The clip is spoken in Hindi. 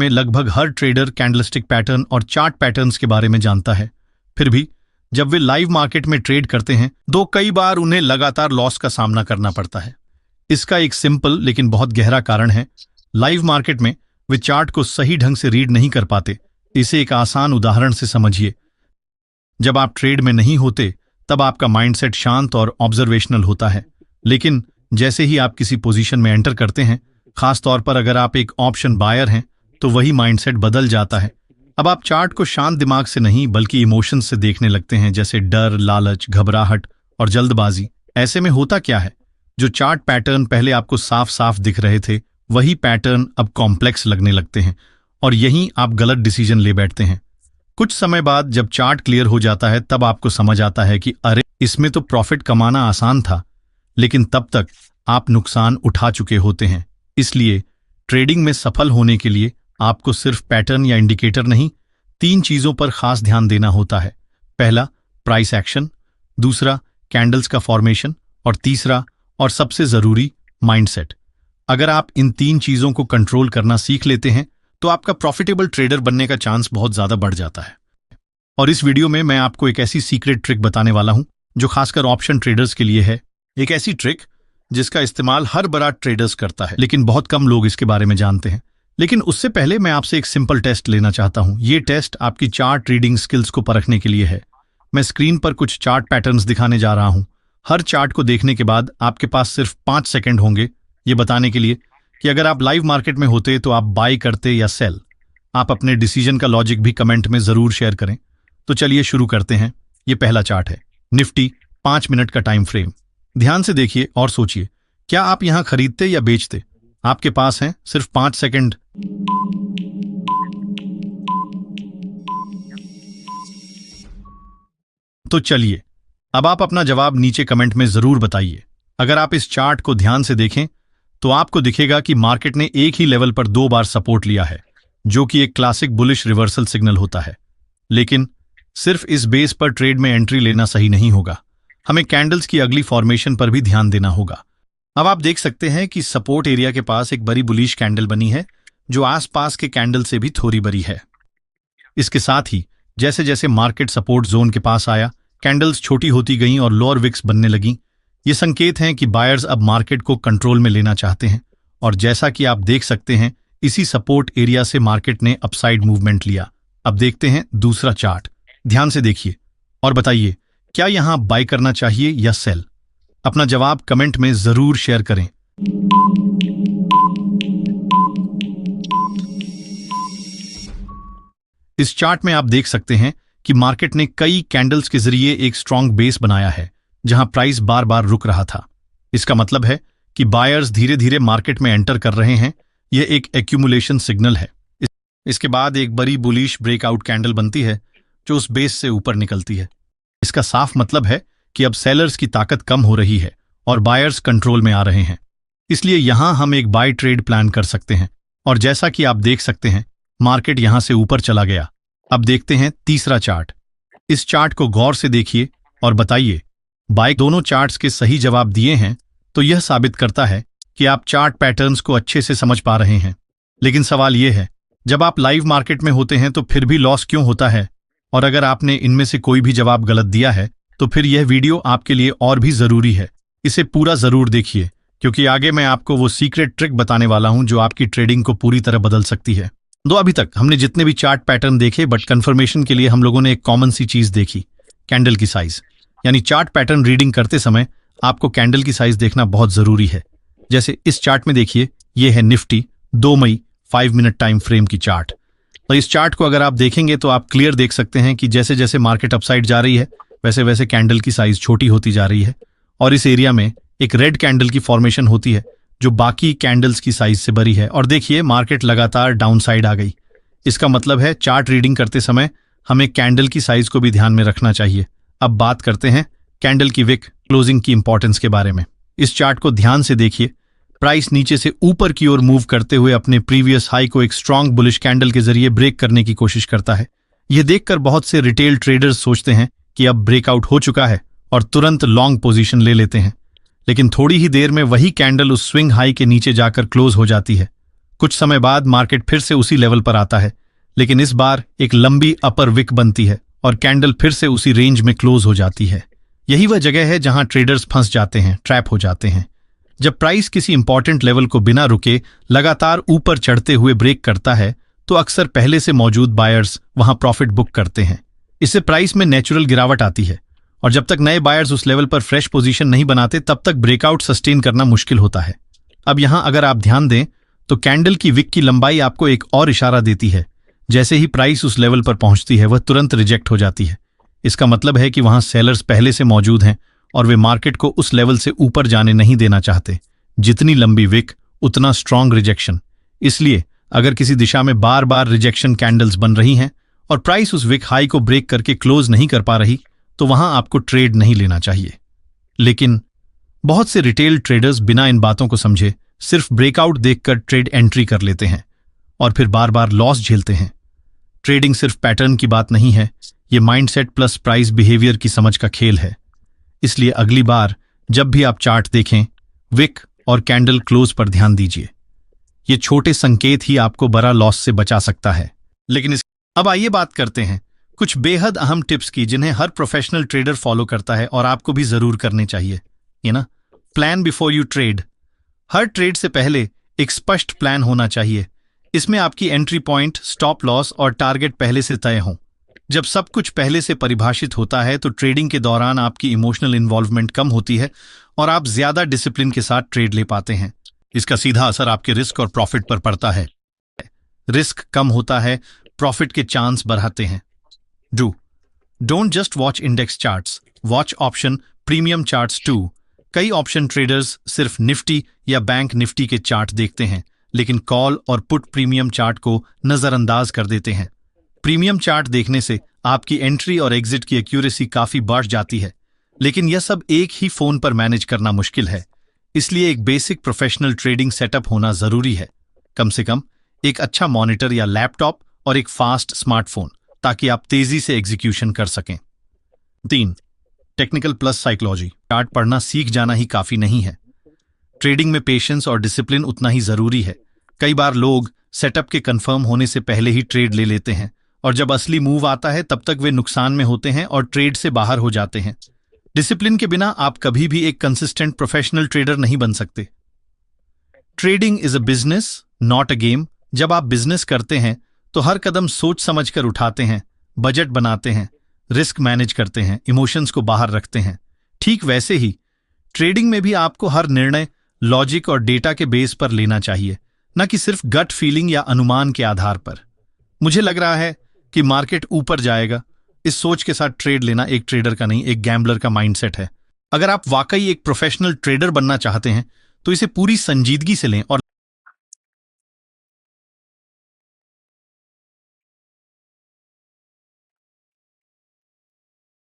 में लगभग हर ट्रेडर कैंडलस्टिक पैटर्न और चार्ट पैटर्न्स के बारे में जानता है। फिर भी जब वे लाइव मार्केट में ट्रेड करते हैं तो कई बार उन्हें लगातार लॉस का सामना करना पड़ता है। इसका एक सिंपल लेकिन बहुत गहरा कारण है। लाइव मार्केट में वे चार्ट को सही ढंग से रीड नहीं कर पाते। इसे एक आसान उदाहरण से समझिए। जब आप ट्रेड में नहीं होते तब आपका माइंडसेट शांत और ऑब्जर्वेशनल होता है, लेकिन जैसे ही आप किसी पोजीशन में एंटर करते हैं, खासतौर पर अगर आप एक ऑप्शन बायर हैं, तो वही माइंडसेट बदल जाता है। अब आप चार्ट को शांत दिमाग से नहीं बल्कि इमोशंस से देखने लगते हैं, जैसे डर, लालच, घबराहट और जल्दबाजी। ऐसे में होता क्या है, जो चार्ट पैटर्न पहले आपको साफ साफ दिख रहे थे वही पैटर्न अब कॉम्प्लेक्स लगने लगते हैं और यहीं आप गलत डिसीजन ले बैठते हैं। कुछ समय बाद जब चार्ट क्लियर हो जाता है तब आपको समझ आता है कि अरे, इसमें तो प्रॉफिट कमाना आसान था, लेकिन तब तक आप नुकसान उठा चुके होते हैं। इसलिए ट्रेडिंग में सफल होने के लिए आपको सिर्फ पैटर्न या इंडिकेटर नहीं, 3 चीजों पर खास ध्यान देना होता है। पहला, प्राइस एक्शन, दूसरा, कैंडल्स का फॉर्मेशन और तीसरा और सबसे जरूरी, माइंडसेट। अगर आप इन 3 चीजों को कंट्रोल करना सीख लेते हैं तो आपका प्रॉफिटेबल ट्रेडर बनने का चांस बहुत ज्यादा बढ़ जाता है। और इस वीडियो में मैं आपको एक ऐसी सीक्रेट ट्रिक बताने वाला हूं जो खासकर ऑप्शन ट्रेडर्स के लिए है। एक ऐसी ट्रिक जिसका इस्तेमाल हर बड़ा ट्रेडर्स करता है, लेकिन बहुत कम लोग इसके बारे में जानते हैं। लेकिन उससे पहले मैं आपसे एक सिंपल टेस्ट लेना चाहता हूं। ये टेस्ट आपकी चार्ट रीडिंग स्किल्स को परखने के लिए है। मैं स्क्रीन पर कुछ चार्ट पैटर्न्स दिखाने जा रहा हूं। हर चार्ट को देखने के बाद आपके पास सिर्फ 5 सेकंड होंगे ये बताने के लिए कि अगर आप लाइव मार्केट में होते तो आप बाय करते या सेल। आप अपने डिसीजन का लॉजिक भी कमेंट में जरूर शेयर करें। तो चलिए शुरू करते हैं। ये पहला चार्ट है, निफ्टी 5 मिनट का टाइम फ्रेम। ध्यान से देखिए और सोचिए, क्या आप यहां खरीदते या बेचते? आपके पास हैं सिर्फ 5 सेकंड। तो चलिए, अब आप अपना जवाब नीचे कमेंट में जरूर बताइए। अगर आप इस चार्ट को ध्यान से देखें तो आपको दिखेगा कि मार्केट ने एक ही लेवल पर 2 बार सपोर्ट लिया है, जो कि एक क्लासिक बुलिश रिवर्सल सिग्नल होता है। लेकिन सिर्फ इस बेस पर ट्रेड में एंट्री लेना सही नहीं होगा। हमें कैंडल्स की अगली फॉर्मेशन पर भी ध्यान देना होगा। अब आप देख सकते हैं कि सपोर्ट एरिया के पास एक बड़ी बुलिश कैंडल बनी है जो आसपास के कैंडल से भी थोड़ी बड़ी है। इसके साथ ही जैसे जैसे मार्केट सपोर्ट जोन के पास आया, कैंडल्स छोटी होती गईं और लोअर विक्स बनने लगीं। ये संकेत हैं कि बायर्स अब मार्केट को कंट्रोल में लेना चाहते हैं। और जैसा कि आप देख सकते हैं, इसी सपोर्ट एरिया से मार्केट ने अपसाइड मूवमेंट लिया। अब देखते हैं दूसरा चार्ट। ध्यान से देखिए और बताइए, क्या यहां बाय करना चाहिए या सेल? अपना जवाब कमेंट में जरूर शेयर करें। इस चार्ट में आप देख सकते हैं कि मार्केट ने कई कैंडल्स के जरिए एक स्ट्रांग बेस बनाया है जहां प्राइस बार बार रुक रहा था। इसका मतलब है कि बायर्स धीरे धीरे मार्केट में एंटर कर रहे हैं। यह एक एक्यूमुलेशन सिग्नल है। इसके बाद एक बड़ी बुलिश ब्रेकआउट कैंडल बनती है जो उस बेस से ऊपर निकलती है। इसका साफ मतलब है कि अब सेलर्स की ताकत कम हो रही है और बायर्स कंट्रोल में आ रहे हैं। इसलिए यहां हम एक बाय ट्रेड प्लान कर सकते हैं। और जैसा कि आप देख सकते हैं, मार्केट यहां से ऊपर चला गया। अब देखते हैं तीसरा चार्ट। इस चार्ट को गौर से देखिए और बताइए, बाय दोनों चार्ट्स के सही जवाब दिए हैं तो यह साबित करता है कि आप चार्ट पैटर्न्स को अच्छे से समझ पा रहे हैं। लेकिन सवाल यह है, जब आप लाइव मार्केट में होते हैं तो फिर भी लॉस क्यों होता है? और अगर आपने इनमें से कोई भी जवाब गलत दिया है तो फिर यह वीडियो आपके लिए और भी जरूरी है। इसे पूरा जरूर देखिए, क्योंकि आगे मैं आपको वो सीक्रेट ट्रिक बताने वाला हूं जो आपकी ट्रेडिंग को पूरी तरह बदल सकती है। अभी तक हमने जितने भी चार्ट पैटर्न देखे, बट कंफर्मेशन के लिए हम लोगों ने एक कॉमन सी चीज देखी, कैंडल की साइज। यानी चार्ट पैटर्न रीडिंग करते समय आपको कैंडल की साइज देखना बहुत जरूरी है। जैसे इस चार्ट में देखिए, ये है निफ्टी 2 मई 5 मिनट टाइम फ्रेम की चार्ट। तो इस चार्ट को अगर आप देखेंगे तो आप क्लियर देख सकते हैं कि जैसे जैसे मार्केट अपसाइड जा रही है वैसे वैसे कैंडल की साइज छोटी होती जा रही है और इस एरिया में एक रेड कैंडल की फॉर्मेशन होती है जो बाकी कैंडल्स की साइज से बड़ी है। और देखिए, मार्केट लगातार डाउन साइड आ गई। इसका मतलब है चार्ट रीडिंग करते समय हमें कैंडल की साइज को भी ध्यान में रखना चाहिए। अब बात करते हैं कैंडल की विक क्लोजिंग की इंपॉर्टेंस के बारे में। इस चार्ट को ध्यान से देखिए। प्राइस नीचे से ऊपर की ओर मूव करते हुए अपने प्रीवियस हाई को एक स्ट्रांग बुलिश कैंडल के जरिए ब्रेक करने की कोशिश करता है। यह देखकर बहुत से रिटेल ट्रेडर्स सोचते हैं कि अब ब्रेकआउट हो चुका है और तुरंत लॉन्ग पोजीशन ले लेते हैं। लेकिन थोड़ी ही देर में वही कैंडल उस स्विंग हाई के नीचे जाकर क्लोज हो जाती है। कुछ समय बाद मार्केट फिर से उसी लेवल पर आता है, लेकिन इस बार एक लंबी अपर विक बनती है और कैंडल फिर से उसी रेंज में क्लोज हो जाती है। यही वह जगह है जहां ट्रेडर्स फंस जाते हैं, ट्रैप हो जाते हैं। जब प्राइस किसी इंपॉर्टेंट लेवल को बिना रुके लगातार ऊपर चढ़ते हुए ब्रेक करता है तो अक्सर पहले से मौजूद बायर्स वहां प्रॉफिट बुक करते हैं। इससे प्राइस में नेचुरल गिरावट आती है और जब तक नए बायर्स उस लेवल पर फ्रेश पोजीशन नहीं बनाते तब तक ब्रेकआउट सस्टेन करना मुश्किल होता है। अब यहां अगर आप ध्यान दें तो कैंडल की विक की लंबाई आपको एक और इशारा देती है। जैसे ही प्राइस उस लेवल पर पहुंचती है वह तुरंत रिजेक्ट हो जाती है। इसका मतलब है कि वहां सेलर्स पहले से मौजूद हैं और वे मार्केट को उस लेवल से ऊपर जाने नहीं देना चाहते। जितनी लंबी विक उतना स्ट्रांग रिजेक्शन। इसलिए अगर किसी दिशा में बार बार रिजेक्शन कैंडल्स बन रही हैं और प्राइस उस विक हाई को ब्रेक करके क्लोज नहीं कर पा रही तो वहां आपको ट्रेड नहीं लेना चाहिए। लेकिन बहुत से रिटेल ट्रेडर्स बिना इन बातों को समझे सिर्फ ब्रेकआउट देखकर ट्रेड एंट्री कर लेते हैं और फिर बार बार लॉस झेलते हैं। ट्रेडिंग सिर्फ पैटर्न की बात नहीं है, ये माइंडसेट प्लस प्राइस बिहेवियर की समझ का खेल है। इसलिए अगली बार जब भी आप चार्ट देखें, विक और कैंडल क्लोज पर ध्यान दीजिए। ये छोटे संकेत ही आपको बड़ा लॉस से बचा सकता है। लेकिन अब आइए बात करते हैं कुछ बेहद अहम टिप्स की जिन्हें हर प्रोफेशनल ट्रेडर फॉलो करता है और आपको भी जरूर करने चाहिए। ये ना, plan before you trade. Her trade से पहले एक स्पष्ट प्लान होना चाहिए। इसमें आपकी एंट्री पॉइंट, स्टॉप लॉस और टारगेट पहले से तय हों। जब सब कुछ पहले से परिभाषित होता है तो ट्रेडिंग के दौरान आपकी इमोशनल इन्वॉल्वमेंट कम होती है और आप ज्यादा डिसिप्लिन के साथ ट्रेड ले पाते हैं। इसका सीधा असर आपके रिस्क और प्रॉफिट पर पड़ता है। रिस्क कम होता है, प्रॉफिट के चांस बढ़ाते हैं। Don't just watch index charts, watch option premium charts too. कई ऑप्शन ट्रेडर्स सिर्फ निफ्टी या बैंक निफ्टी के चार्ट देखते हैं, लेकिन कॉल और पुट प्रीमियम चार्ट को नजरअंदाज कर देते हैं। प्रीमियम चार्ट देखने से आपकी एंट्री और एग्जिट की एक्यूरेसी काफी बढ़ जाती है, लेकिन यह सब एक ही फोन पर मैनेज करना मुश्किल है। इसलिए एक बेसिक प्रोफेशनल ट्रेडिंग सेटअप होना जरूरी है। कम से कम एक अच्छा मॉनिटर या लैपटॉप और एक फास्ट स्मार्टफोन, ताकि आप तेजी से एग्जीक्यूशन कर सकें। 3. Technical plus psychology. चार्ट पढ़ना सीख जाना ही काफी नहीं है। ट्रेडिंग में पेशेंस और डिसिप्लिन उतना ही जरूरी है। कई बार लोग सेटअप के कंफर्म होने से पहले ही ट्रेड ले लेते हैं और जब असली मूव आता है तब तक वे नुकसान में होते हैं और ट्रेड से बाहर हो जाते हैं। डिसिप्लिन के बिना आप कभी भी एक कंसिस्टेंट प्रोफेशनल ट्रेडर नहीं बन सकते। Trading is a business, not a game. जब आप बिजनेस करते हैं तो हर कदम सोच समझकर उठाते हैं, बजट बनाते हैं, रिस्क मैनेज करते हैं, इमोशंस को बाहर रखते हैं। ठीक वैसे ही ट्रेडिंग में भी आपको हर निर्णय लॉजिक और डेटा के बेस पर लेना चाहिए, न कि सिर्फ गट फीलिंग या अनुमान के आधार पर। मुझे लग रहा है कि मार्केट ऊपर जाएगा, इस सोच के साथ ट्रेड लेना एक ट्रेडर का नहीं, एक गैम्बलर का माइंडसेट है। अगर आप वाकई एक प्रोफेशनल ट्रेडर बनना चाहते हैं तो इसे पूरी संजीदगी से लें और